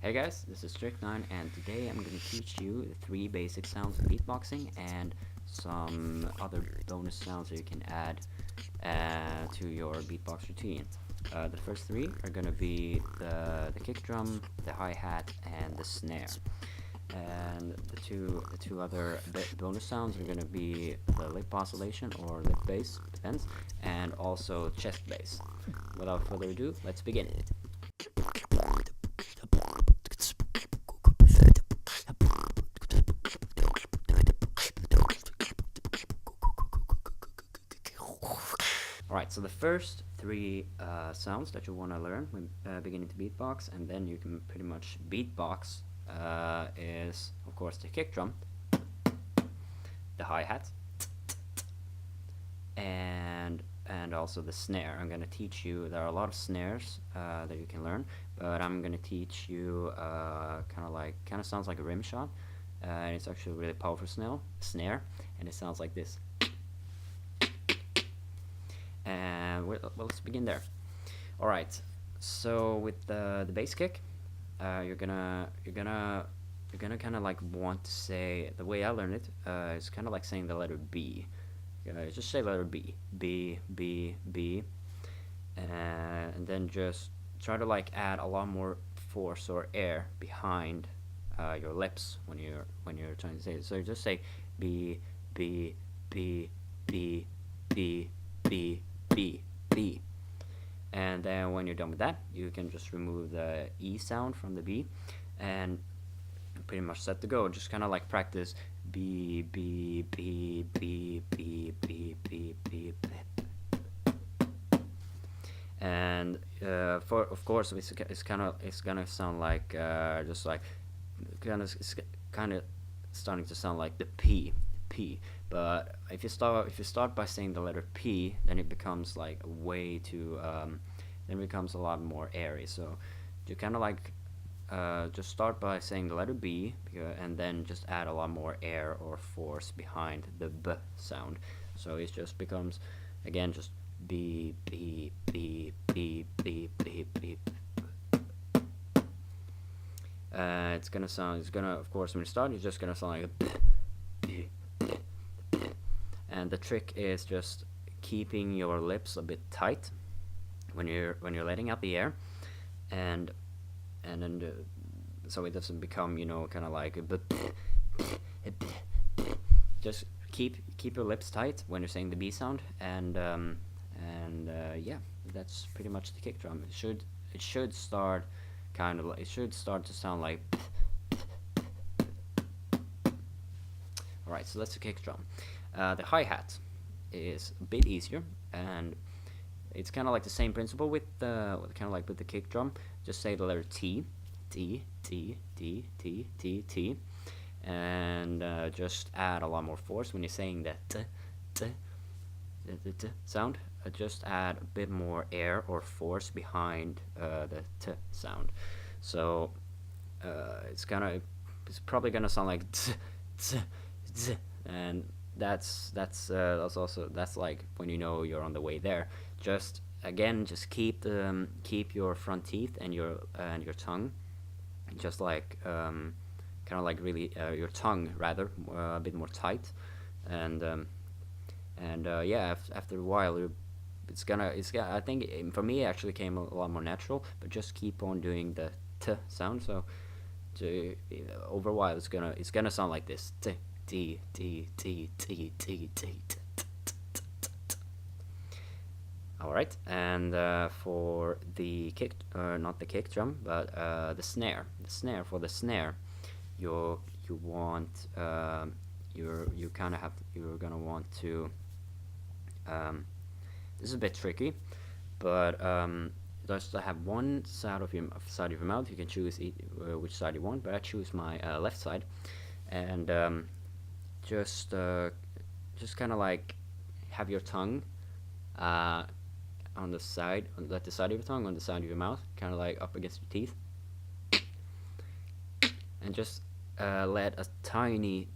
Hey guys, this is Strychnine, and today I'm going to teach you the 3 basic sounds of beatboxing and some other bonus sounds that you can add to your beatbox routine. The first 3 are going to be the kick drum, the hi-hat, and the snare. And the two other bonus sounds are going to be the lip oscillation or lip bass, depends, and also chest bass. Without further ado, let's begin. Alright, so the first 3 sounds that you want to learn when beginning to beatbox, and then you can pretty much beatbox, is of course the kick drum, the hi-hat, and also the snare. I'm going to teach you, there are a lot of snares that you can learn, but I'm going to teach you kind of sounds like a rim shot, and it's actually a really powerful snare, and it sounds like this. And well, let's begin there. All right, so with the bass kick, you're gonna kind of like want to say, the way I learned it is kind of like saying the letter B. Just say letter B, B, B, B, and then just try to like add a lot more force or air behind your lips when you're trying to say it. So just say B, B, B, B, B, B, B, B. And then when you're done with that, you can just remove the E sound from the B and pretty much set to go. Just kind of like practice B, B, B, B, B, B, B, B, B. And of course it's gonna sound like just like kind of starting to sound like the P. But if you start by saying the letter P, then it becomes like way too then it becomes a lot more airy. So you kind of like just start by saying the letter B, and then just add a lot more air or force behind the B sound. So it just becomes, again, just B, B, B, B, B, B, B. It's gonna, of course, when you start, it's just gonna sound like a B, B. And the trick is just keeping your lips a bit tight when you're letting out the air, and then so it doesn't become, kind of like just keep your lips tight when you're saying the B sound, and yeah, that's pretty much the kick drum. It should start to sound like. All right, so that's the kick drum. The hi-hat is a bit easier, and it's kind of like the same principle with the kick drum. Just say the letter T, T, T, T, T, T, T, and just add a lot more force when you're saying that t, t, t, t sound. Just add a bit more air or force behind the t sound. So it's probably gonna sound like t, t, t, and that's like when you're on the way there. Just keep your front teeth and your tongue, just like kind of like really your tongue rather a bit more tight, and yeah, after a while I think for me it actually came a lot more natural. But just keep on doing the t sound. So over a while it's gonna sound like this. T, T, T, T, T, T, T, T. Alright, and for the kick, not the kick drum, but the snare. For the snare, you're gonna want to. This is a bit tricky, but just have one side of your mouth. You can choose which side you want, but I choose my left side, and just kind of like have your tongue on the side of your tongue, on the side of your mouth, kind of like up against your teeth, and just let a tiny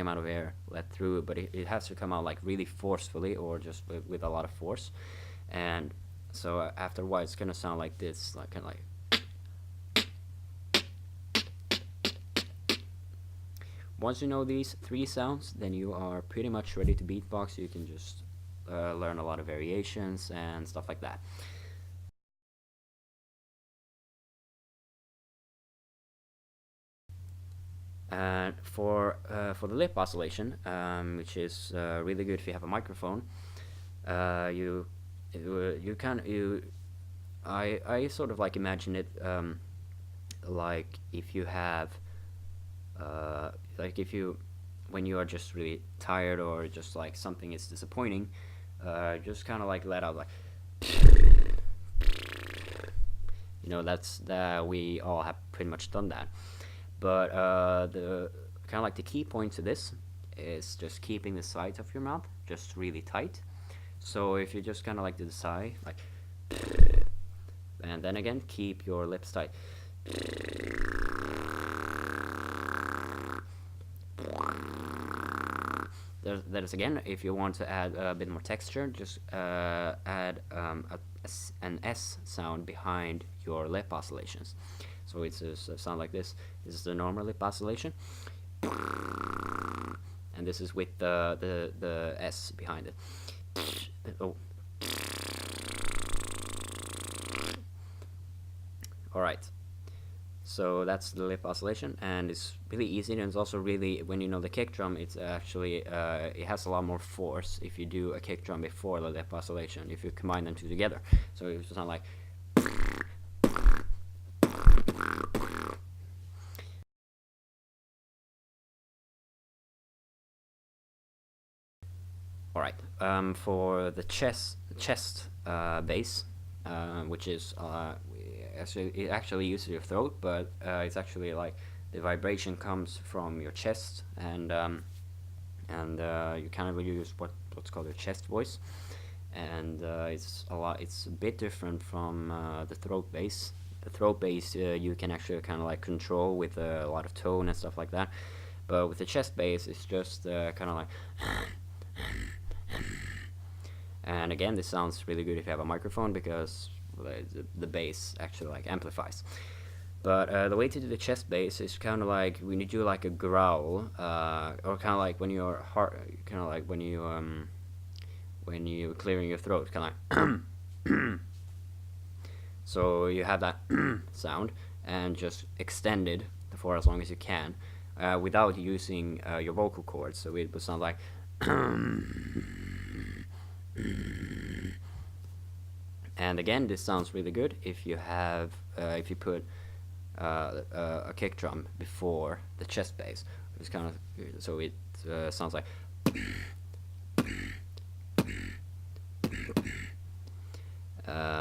amount of air let through, but it has to come out like really forcefully, or just with a lot of force. And so after a while it's gonna sound like this, like kind of like once you know these 3 sounds, then you are pretty much ready to beatbox. You can just learn a lot of variations and stuff like that. And for the lip oscillation, which is really good if you have a microphone, I sort of like imagine it like if you have like if you, when you are just really tired or just like something is disappointing, just kind of like let out like, you know, that's we all have pretty much done that. But the kind of like the key point to this is just keeping the sides of your mouth just really tight. So if you just kind of like do the sigh, like, and then again keep your lips tight. There's again, if you want to add a bit more texture, just add an S sound behind your lip oscillations. So it's a sound like this. This is the normal lip oscillation, and this is with the S behind it. Oh. Alright, so that's the lip oscillation, and it's really easy, and it's also really, when you know the kick drum, it's actually it has a lot more force if you do a kick drum before the lip oscillation, if you combine them two together. So it sounds like, alright, for the chest bass, which is it actually uses your throat, but it's actually like the vibration comes from your chest, and you kind of use what's called your chest voice, and it's a bit different from the throat bass. The throat bass you can actually kind of like control with a lot of tone and stuff like that, but with the chest bass it's just kind of like and again, this sounds really good if you have a microphone, because the bass actually like amplifies. But the way to do the chest bass is kind of like when you do like a growl, or kind of like when you're kind of like when you clearing your throat, kind of like so you have that sound, and just extend it for as long as you can, without using your vocal cords. So it would sound like and again, this sounds really good if you have if you put a kick drum before the chest bass. It's kind of, so it sounds like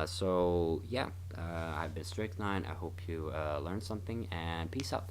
so yeah, I've been Strychnine. I hope you learned something, and peace out.